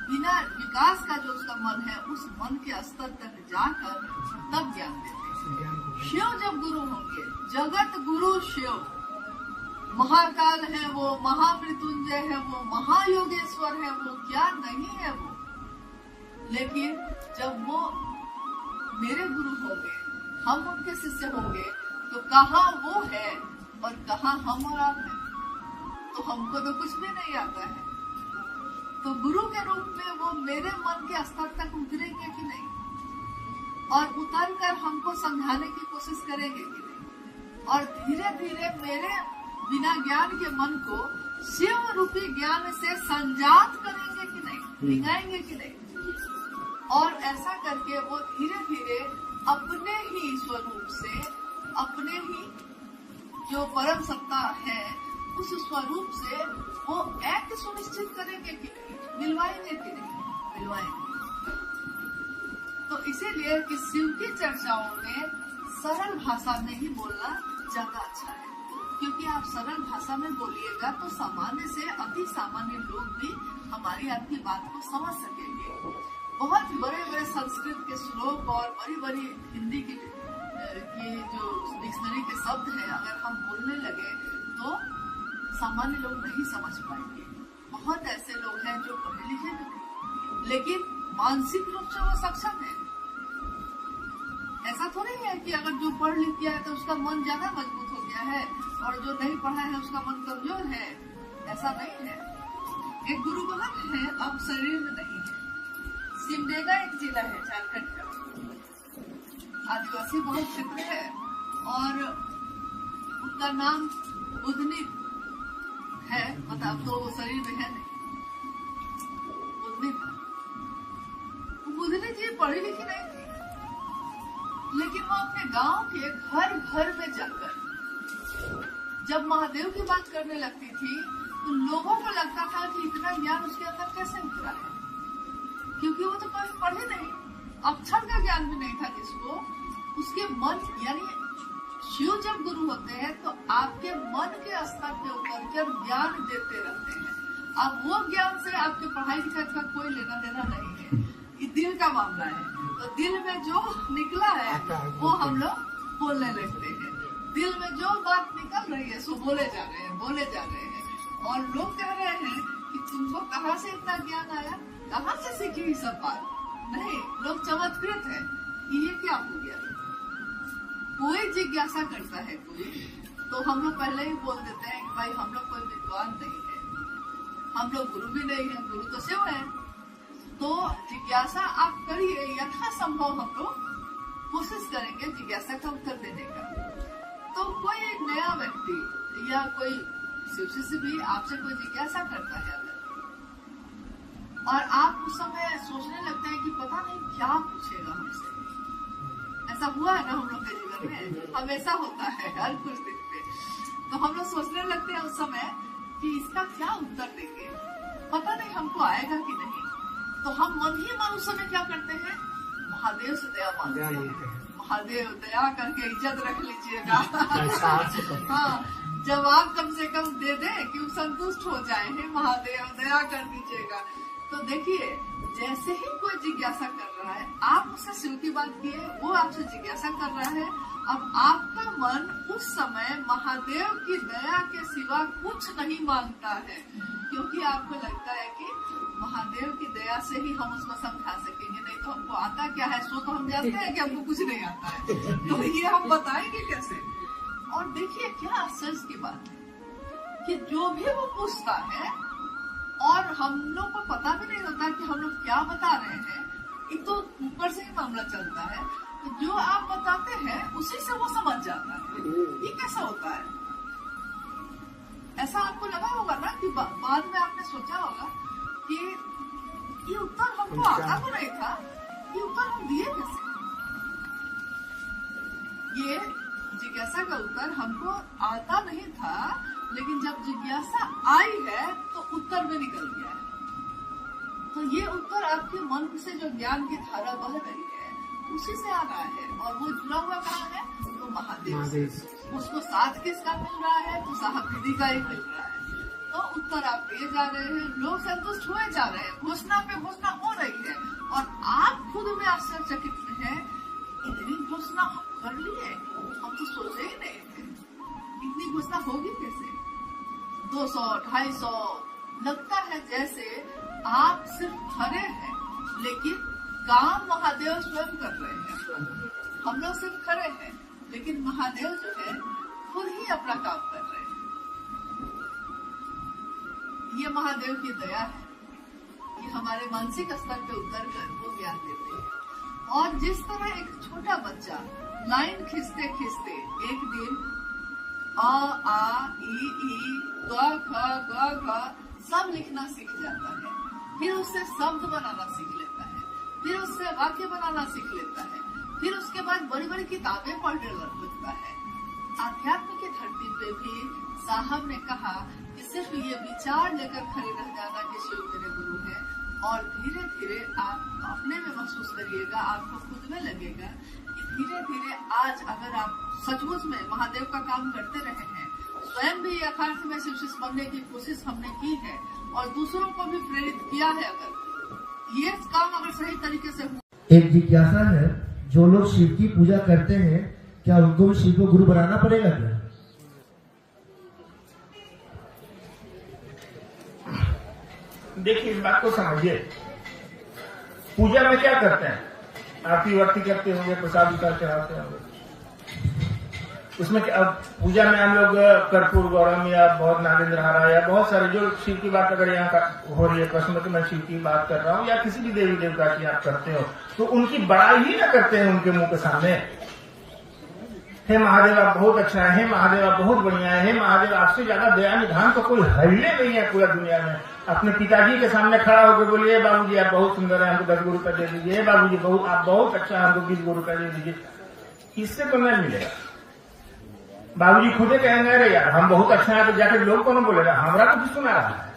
बिना विकास का जो उसका मन है, उस मन के स्तर तक जाकर तब ज्ञान देते हैं। शिव जब गुरु होंगे, जगत गुरु शिव, महाकाल है वो, महामृत्युंजय है वो, महायोगेश्वर है वो, क्या नहीं है वो। लेकिन जब वो मेरे गुरु होंगे, हम उनके शिष्य होंगे, तो कहाँ वो है और कहाँ हम और आप हैं? तो हमको तो कुछ भी नहीं आता है। तो गुरु के रूप में वो मेरे मन के स्तर तक उतरेंगे कि नहीं, और उतर कर हमको समझाने की कोशिश करेंगे कि नहीं, और धीरे धीरे मेरे बिना ज्ञान के मन को शिव रूपी ज्ञान से संजात करेंगे कि नहीं, भिगाएंगे कि नहीं। और ऐसा करके वो धीरे धीरे अपने ही स्वरूप से, अपने ही जो परम सत्ता है उस स्वरूप से वो एक सुनिश्चित करेंगे कि नहीं, मिलवाएंगे कि नहीं, मिलवाएंगे। तो इसीलिए कि शिव की चर्चाओं में सरल भाषा में ही बोलना ज्यादा अच्छा है, क्योंकि आप सरल भाषा में बोलिएगा तो सामान्य से अति सामान्य लोग भी हमारी आपकी बात को समझ सकेंगे। बहुत बड़े बड़े संस्कृत के श्लोक और बड़ी बड़ी हिंदी की जो डिक्शनरी के शब्द हैं, अगर हम बोलने लगे तो सामान्य लोग नहीं समझ पाएंगे। बहुत ऐसे लोग हैं जो पढ़े लिखे भी नहीं, लेकिन मानसिक रूप से वो सक्षम है। ऐसा थोड़ी है कि अगर जो पढ़ लिख गया है तो उसका मन ज्यादा मजबूत हो गया है और जो नहीं पढ़ा है उसका मन कमजोर है, ऐसा नहीं है। एक गुरु बहन है, अब शरीर में नहीं है। सिमडेगा एक जिला है झारखंड का, आदिवासी बहुत क्षेत्र है और उनका नाम बुधनी है, मतलब तो शरीर में है नहीं, बुधनी था। बुधनी जी पढ़ी लिखी नहीं थी, लेकिन वो अपने गांव के घर घर में जाकर जब महादेव की बात करने लगती थी तो लोगों को लगता था कि इतना ज्ञान उसके अंदर कैसे उतरा है, क्योंकि वो तो कभी पढ़े नहीं, अक्षर का ज्ञान भी नहीं था जिसको। उसके मन यानी शिव जब गुरु होते हैं तो आपके मन के स्तर पे उतर कर ज्ञान देते रहते हैं। अब वो ज्ञान से आपके पढ़ाई लिखाई का कोई लेना देना नहीं है, ये दिल का मामला है। तो दिल में जो निकला है वो हम लोग बोलने लगते हैं, दिल में जो बात निकल रही है सो बोले जा रहे हैं, बोले जा रहे हैं। और लोग कह रहे हैं कि तुमको कहाँ से इतना ज्ञान आया, कहाँ से सीखी ये सब बात। नहीं, लोग चमत्कृत है कि ये क्या हो गया। कोई जिज्ञासा करता है कोई, तो हम लोग पहले ही बोल देते हैं कि भाई हम लोग कोई विद्वान नहीं है, हम लोग गुरु भी नहीं है, गुरु तो शिव है। तो जिज्ञासा आप करिए, यथासंभव हम लोग कोशिश करेंगे जिज्ञासा का उत्तर देने का। तो कोई एक नया व्यक्ति या कोई शिव से भी आपसे कोई जिज्ञासा करता है अगर, और आप उस समय सोचने लगते हैं कि पता नहीं क्या पूछेगा हमसे। ऐसा हुआ है ना हम लोग के जीवन में, हमेशा होता है हर कुछ दिन पे। तो हम लोग सोचने लगते हैं उस समय कि इसका क्या उत्तर देंगे, पता नहीं हमको आएगा कि नहीं। तो हम मन ही मन उस समय क्या करते हैं, महादेव से दया मांगते हैं, महादेव दया करके इज्जत रख लीजिएगा। हाँ, जवाब कम से कम दे दे कि वो संतुष्ट हो जाए, महादेव दया कर दीजिएगा। तो देखिए, जैसे ही कोई जिज्ञासा कर रहा है, आप उससे शिव की बात किए, वो आपसे जिज्ञासा कर रहा है। अब आपका मन उस समय महादेव की दया के सिवा कुछ नहीं मांगता है, क्योंकि आपको लगता है कि महादेव की दया से ही हम उसको समझा सकेंगे, नहीं तो हमको आता क्या है सो तो हम जानते हैं कि हमको कुछ नहीं आता है, तो ये हम बताएंगे कैसे। और देखिए क्या आश्चर्य की बात है कि जो भी वो पूछता है और हम लोग को पता भी नहीं होता कि हम लोग क्या बता रहे हैं, एक तो ऊपर से ही मामला चलता है, तो जो आप बताते हैं उसी से वो समझ जाता है। ये कैसा होता है? ऐसा आपको लगा होगा ना कि बाद में आपने सोचा होगा कि ये उत्तर हमको आता तो नहीं था, ये उत्तर हम दिए कैसे। ये जिज्ञासा का उत्तर हमको आता नहीं था, लेकिन जब जिज्ञासा आई है तो उत्तर में निकल गया है। तो ये उत्तर आपके मन से जो ज्ञान की धारा बह रही है उसी से आ रहा है, और वो जुड़ा हुआ कहाँ है, तो महादेव से। उसको साथ किसका मिल रहा है, तो साहब दीदी का ही मिल रहा है। तो उत्तर आप दिए जा रहे हैं, लोग संतुष्ट हुए जा रहे हैं, घोषणा पे घोषणा हो रही है, और आप खुद में आश्चर्यचकित हैं, इतनी घोषणा कर लिए, हम तो सोचे ही नहीं थे, इतनी घोषणा होगी कैसे। 200, 250 लगता है जैसे आप सिर्फ खड़े हैं, लेकिन काम महादेव स्वयं कर रहे हैं। हम लोग सिर्फ खड़े हैं, लेकिन महादेव जो है खुद ही अपना काम कर रहे हैं। ये महादेव की दया है कि हमारे मानसिक स्तर पे उतर कर वो ज्ञान देते हैं। और जिस तरह एक छोटा बच्चा लाइन खींचते खींचते एक दिन अ आ ई ग ख ग घ सब लिखना सीख जाता है, फिर उससे शब्द बनाना सीख लेता है, फिर उससे वाक्य बनाना सीख लेता है, फिर उसके बाद बड़ी बड़ी किताबें पढ़ने लगता है। आध्यात्म की धरती पे भी साहब ने कहा कि सिर्फ ये विचार लेकर खड़े रह जाना कि शिव मेरे गुरु है, और धीरे धीरे आप अपने में महसूस करिएगा, आपको खुद में लगेगा कि धीरे धीरे आज अगर आप सचमुच में महादेव का काम करते रहे हैं, स्वयं भी यथार्थ में शिव से बनने की कोशिश हमने की है और दूसरों को भी प्रेरित किया है, अगर ये काम अगर सही तरीके से हुआ। एक जिज्ञासा है, जो लोग शिव की पूजा करते हैं क्या उनको भी शिव को गुरु बनाना पड़ेगा क्या? देखिए इस बात को समझिए, पूजा में क्या करते हैं? आरती वारती करते होंगे, प्रसाद उतार चढ़ाते होंगे। उसमें अब पूजा में हम लोग कर्पूर गौरम या बहुत नागेंद्र हारा या बहुत सारे जो शिव की बात अगर यहाँ हो रही है प्रश्न में, तो मैं शिव की बात कर रहा हूँ या किसी भी देवी देवता की आप करते हो, तो उनकी बड़ाई ही ना करते हैं उनके मुंह के सामने। हे महादेव आप बहुत अच्छा है, हे महादेव आप बहुत बढ़िया है, हे महादेव आपसे ज्यादा दया निधान तो कोई हल्ले नहीं है पूरा दुनिया में। अपने पिताजी के सामने खड़ा होकर बोलिए बाबूजी आप बहुत सुंदर है, हमको 10 गो रुपया दे दीजिए, बाबूजी आप बहुत अच्छा है, हमको 20 गो रुपया दे दीजिए। इससे तो नहीं मिलेगा। बाबूजी खुदे कहेंगे अरे यार हम बहुत अच्छा है, तो जाकर लोग कौन बोलेगा, हमारा तो कुछ सुना रहा है।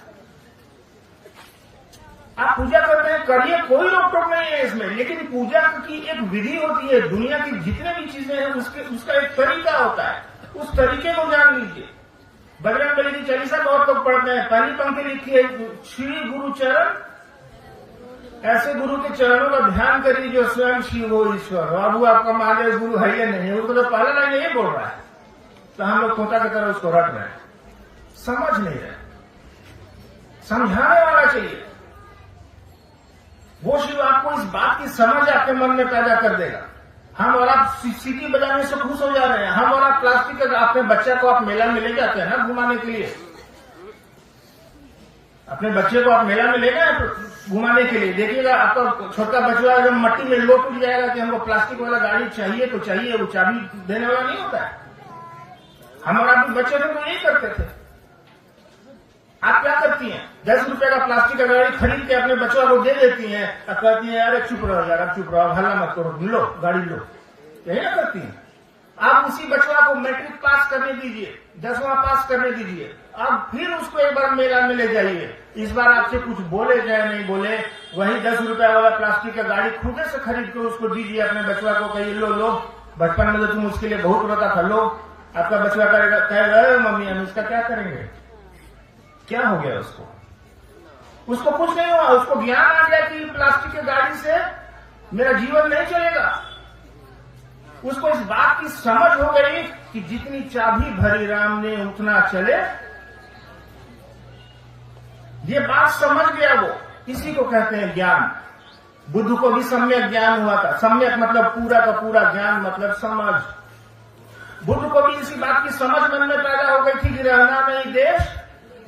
आप पूजा करते हैं, करिए, कोई रोक टोक नहीं है इसमें, लेकिन पूजा की एक विधि होती है। दुनिया की जितने भी चीजें हैं उसका एक तरीका होता है, उस तरीके को जान लीजिए। बजरंगबली की चालीसा बहुत लोग पढ़ते हैं, पहली पंक्ति लिखी है श्री गुरु चरण, ऐसे गुरु के चरणों का ध्यान करिए जो स्वयं शिव हो ईश्वर हो। अब वो आपका महादेव गुरु है या नहीं, उसको तो पहला लाइन यही बोल रहा है, तो हम लोग तोता की तरह उसको रट रहे हैं, समझ नहीं रहे। समझाने वाला चाहिए, वो शिव आपको इस बात की समझ आपके मन में पैदा कर देगा। हम और आप सीटी बजाने से खुश हो जा रहे हैं, हम और आप प्लास्टिक का अपने बच्चे को आप मेला में ले जाते हैं ना घुमाने के लिए, अपने बच्चे को आप मेला में ले गए घुमाने के लिए, देखिएगा आपका छोटा बच्चा जब मट्टी में लोट उठ जाएगा कि हमको प्लास्टिक वाला गाड़ी चाहिए तो चाहिए, वो चाबी देने वाला नहीं होता है। हम और आप बच्चे थे तो यही करते थे। आप क्या करती हैं, 10 रुपए का प्लास्टिक का गाड़ी खरीद के अपने बच्चों को दे देती हैं और कहती हैं अरे चुप रहो यार, चुप रहो, हल्ला मत करो, लो गाड़ी लो, यही ना करती हैं। आप उसी बच्चा को मैट्रिक पास करने दीजिए, 10वां पास करने दीजिए, अब फिर उसको एक बार मेला में ले जाइए। इस बार आपसे कुछ बोले चाहे नहीं बोले, वही 10 रुपए वाला प्लास्टिक का गाड़ी खुद से खरीद के उसको दीजिए अपने बच्चा को, कहिए लो लो, बचपन में तो तुम उसके लिए बहुत रोता था, लो। आपका बच्चा कहेगा मम्मी हम इसका क्या करेंगे, क्या हो गया उसको? उसको कुछ नहीं हुआ, उसको ज्ञान आ गया कि प्लास्टिक की गाड़ी से मेरा जीवन नहीं चलेगा। उसको इस बात की समझ हो गई कि जितनी चाबी भरी राम ने उतना चले, ये बात समझ गया वो। इसी को कहते हैं ज्ञान। बुद्ध को भी सम्यक ज्ञान हुआ था। सम्यक मतलब पूरा का पूरा, ज्ञान मतलब समझ। बुद्ध को भी इसी बात की समझ मन में पैदा हो गई थी कि रहना नहीं देश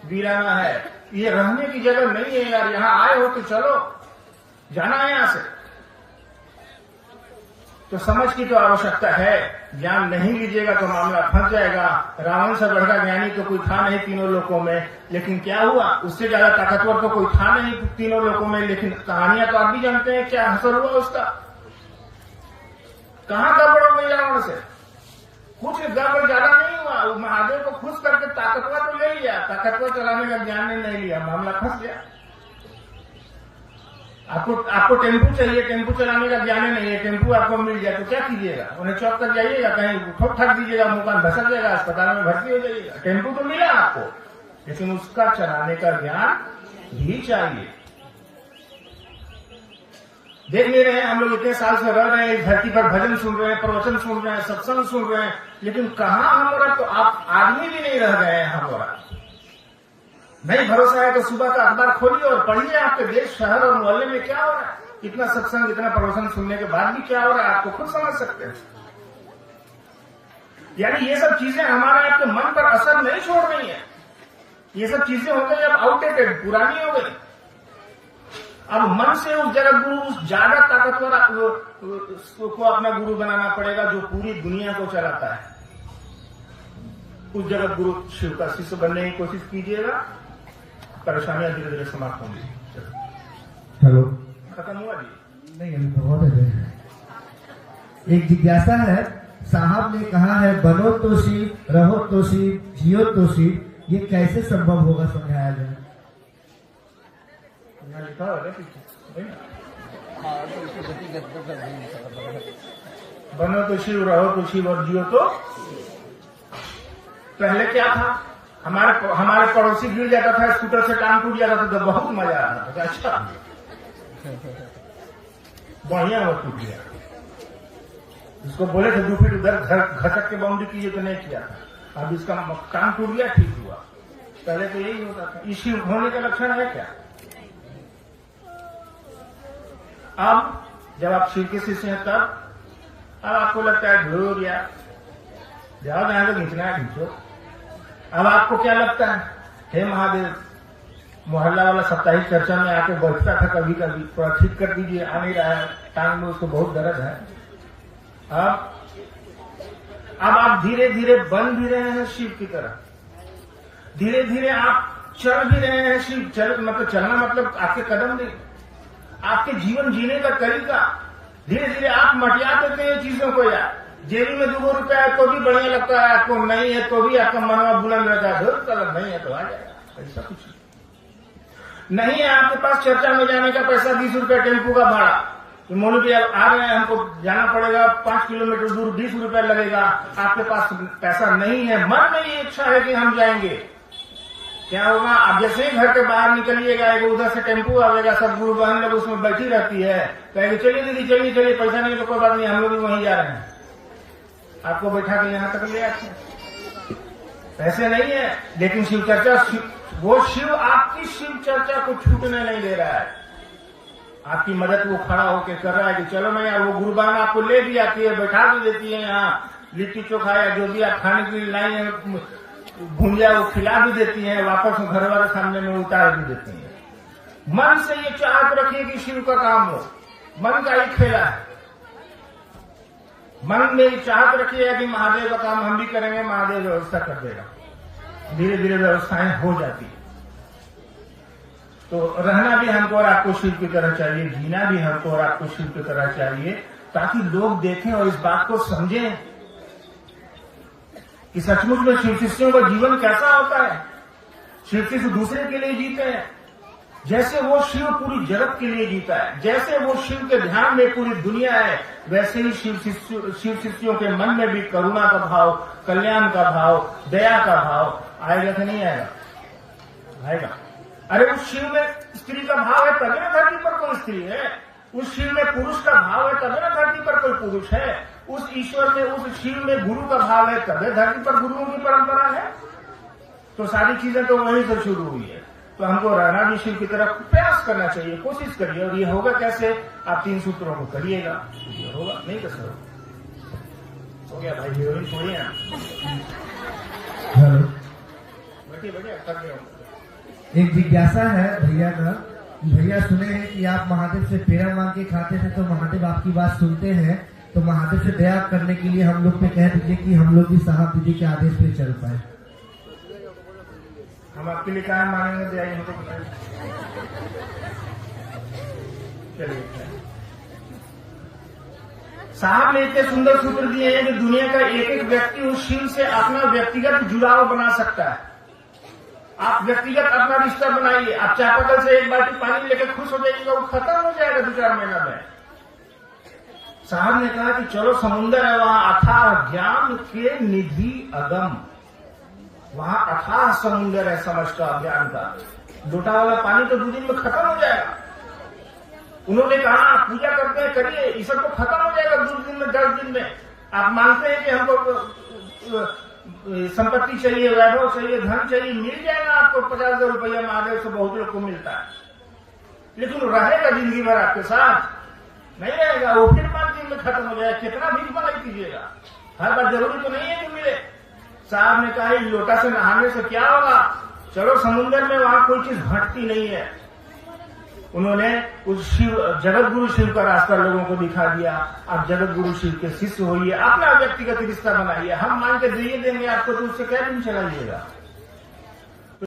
वीराना है, ये रहने की जगह नहीं है यार, यहाँ आए हो तो चलो, जाना है यहां से। तो समझ की तो आवश्यकता है, ज्ञान नहीं लीजिएगा तो मामला फंस जाएगा। रावण से बढ़कर ज्ञानी तो कोई था नहीं तीनों लोकों में, लेकिन क्या हुआ, उससे ज्यादा ताकतवर तो कोई था नहीं तीनों लोकों में। लेकिन कहानियां तो आप भी जानते हैं क्या असर हुआ उसका, कहां गड़बड़ हो गई रावण से। कुछ गड़बड़ ज्यादा नहीं हुआ, वो महादेव को खुश करके ताकतवर तो ले लिया, ताकतवर चलाने का ज्ञान नहीं लिया, मामला फंस गया। आपको टेम्पू चाहिए, टेम्पू चलाने का ज्ञान नहीं है, टेम्पू आपको मिल जाए तो क्या कीजिएगा, उन्हें चौक तक जाइएगा, कहीं ठोक ठक दीजिएगा, मुकान धसक जाएगा, अस्पताल में भर्ती हो जाइएगा। टेम्पू तो मिला आपको, लेकिन उसका चलाने का ज्ञान भी चाहिए। देख ले रहे हैं हम लोग इतने साल से रह रहे हैं इस धरती पर, भजन सुन रहे हैं, प्रवचन सुन रहे हैं, सत्संग सुन रहे हैं, लेकिन कहाँ हमारा तो आप आदमी भी नहीं रह गए हैं हमारा। नहीं भरोसा है तो सुबह का अखबार खोलिए और पढ़िए आपके देश शहर और मोहल्ले में क्या हो रहा है। इतना सत्संग इतना प्रवचन सुनने के बाद भी क्या हो रहा है आपको खुद समझ सकते हैं। यानी ये सब चीजें हमारे आपके मन पर असर नहीं छोड़ रही है। ये सब चीजें हो गई अब आउटडेटेड, पुरानी हो गई। अब मन से उस जगत गुरु, उस ज्यादा ताकतवर को अपना गुरु बनाना पड़ेगा जो पूरी दुनिया को चलाता है। उस जगत गुरु शिव का शिष्य बनने की कोशिश कीजिएगा, परेशानियां धीरे धीरे समाप्त होंगी। हेलो, खत्म हुआ जी? नहीं अभी बहुत है। एक जिज्ञासा है, साहब ने कहा है बनो तो शिव, रहो तो शिव, जियो तो शिव, ये कैसे संभव होगा, समझाया जाए। लिखा होगा पीछे, बनो तो शिव, रहो तो शिव और जियो तो। पहले क्या था, हमारे पड़ोसी गिर जाता था, स्कूटर से टांग टूट जाता था तो बहुत मजा आता था, अच्छा बढ़िया हो टूट गया। इसको बोले थे 2 फीट उधर घसक के बाउंड्री कीजिए तो नहीं किया था, अब इसका टांग टूट गया, ठीक हुआ। पहले तो यही होता था। इस शिव होने का लक्षण है क्या? अब जब आप शिव के शिष्य हैं तब अब आपको लगता है धूर या जाओ जहां से खींचना है खींचो। अब आपको क्या लगता है, हे महादेव, मोहल्ला वाला साप्ताहिक चर्चा में आके बैठता था कभी कभी, थोड़ा ठीक कर दीजिए, आ नहीं रहा है, टांग में उसको बहुत दर्द है। अब आप धीरे धीरे बन भी रहे हैं शिव की तरह, धीरे धीरे आप चल भी रहे हैं शिव। चलना मतलब आपके कदम नहीं, आपके जीवन जीने का तरीका। धीरे धीरे आप मटिया देते हैं चीजों को। यार जेबी में 2 रुपया है तो भी बढ़िया लगता है, आपको नहीं है तो भी आपका मनवा बुलंद रहता है, कलर नहीं है तो आ जाएगा, ऐसा कुछ नहीं है। आपके पास चर्चा में जाने का पैसा 20 रुपया टेम्पू का भाड़ा, तो मोनू जी आ रहे हैं, हमको जाना पड़ेगा 5 किलोमीटर दूर, 20 रुपया लगेगा, आपके पास पैसा नहीं है। मन में ये इच्छा है कि हम जाएंगे, क्या होगा, आप जैसे ही घर के बाहर निकलिएगा, उधर से टेम्पू आएगा, सब गुरु बहन लोग उसमें बैठी रहती है, कहेंगे चलिए दीदी चलिए चलिए, पैसा नहीं तो कोई बात नहीं, हम लोग भी वहीं जा रहे हैं, आपको बैठा के यहाँ तक ले आते हैं। पैसे नहीं है, लेकिन शिव चर्चा, वो शिव आपकी शिव चर्चा को छूटने नहीं दे रहा है। आपकी मदद वो खड़ा होकर कर रहा है कि चलो मैं यार, वो गुरु बहन आपको ले भी आती है, बैठा भी देती है, यहाँ लिट्टी चोखा या जो भी आप खाने के लिए लाई है, भुंजिया वो खिला भी देती है, वापस घर वाले सामने में उतार भी देती है। मन से ये चाहत रखिए कि शिव का काम हो, मन का ही खेला है। मन में ये चाहत रखिए कि महादेव का काम हम भी करेंगे, महादेव व्यवस्था कर देगा। धीरे धीरे व्यवस्थाएं हो जाती है। तो रहना भी हमको और आपको शिव की तरह चाहिए, जीना भी हमको और आपको शिव की तरह चाहिए, ताकि लोग देखें और इस बात को समझें कि सचमुच में शिव शिष्यों का जीवन कैसा होता है। शिव शिष्य दूसरे के लिए जीते हैं, जैसे वो शिव पूरी जगत के लिए जीता है, जैसे वो शिव के ध्यान में पूरी दुनिया है, वैसे ही शिव शिष्यों के मन में भी करुणा का भाव, कल्याण का भाव, दया का भाव आएगा कि नहीं आएगा? आएगा। अरे उस शिव में स्त्री का भाव है तभी ना धरती पर कोई स्त्री है, उस शिव में पुरुष का भाव है तभी ना धरती पर कोई पुरुष है, उस ईश्वर में, उस शिव में गुरु का भाव है तभी धरती पर गुरुओं की परंपरा है। तो सारी चीजें तो वहीं से शुरू हुई है। तो हमको रहना भी शिव की तरफ प्रयास करना चाहिए, कोशिश करिए। और ये होगा कैसे? आप 3 सूत्रों को करिएगा, ये होगा। नहीं कैसे होगा? हो गया भाई, हीरोइन थोड़ी है। हेलो, बैठिए बैठिए, कर रहे हो। एक जिज्ञासा है भैया का। भैया सुने हैं कि आप महादेव से पेड़ा मांग के खाते थे, तो महादेव आपकी बात सुनते हैं, तो महादेव से दया करने के लिए हम लोग पे कह दीजिए कि हम लोग भी साहब दीदी के आदेश पे चल पाए। हम आपके लिए कहा मांगेंगे, दया हमको बताइए। चलिए, साहब ने इतने सुंदर सूत्र दिए हैं कि दुनिया का एक एक व्यक्ति उस शिव से अपना व्यक्तिगत जुड़ाव बना सकता है। आप व्यक्तिगत अपना रिश्ता बनाइए। आप चापाकल से 1 बाल्टी पानी लेकर खुश हो जाइएगा, वो खत्म हो जाएगा 2-4 महीना में। साहब ने कहा कि चलो समुंदर है, वहां अथाह ज्ञान के निधि अगम, वहां अथाह समुंदर है समझ का, ज्ञान का। लोटा वाला पानी तो 2 दिन में खत्म हो जाएगा। उन्होंने कहा पूजा करते हैं, करिए, ये सब तो खत्म हो जाएगा 2 दिन में, 10 दिन में। आप मानते हैं कि हमको संपत्ति चाहिए, वैभव चाहिए, धन चाहिए, मिल जाएगा आपको। 50,000 रुपया महादेव से बहुत लोग को मिलता है, लेकिन रहेगा जिंदगी भर आपके साथ? नहीं रहेगा, वो फिर 5 दिन में खत्म हो जाएगा। कितना भी भलाई कीजिएगा, हर बार जरूरी तो नहीं है कि मिले। साहब ने कहा लोटा से नहाने से क्या होगा, चलो समुद्र में, वहां कोई चीज घटती नहीं है। उन्होंने उस शिव, जगत गुरु शिव का रास्ता लोगों को दिखा दिया। आप जगत गुरु शिव के शिष्य होइए, अपना व्यक्तिगत रिश्ता बनाइए। हम मान के दिए देंगे आपको, तो उससे क्या दिन चलाइएगा?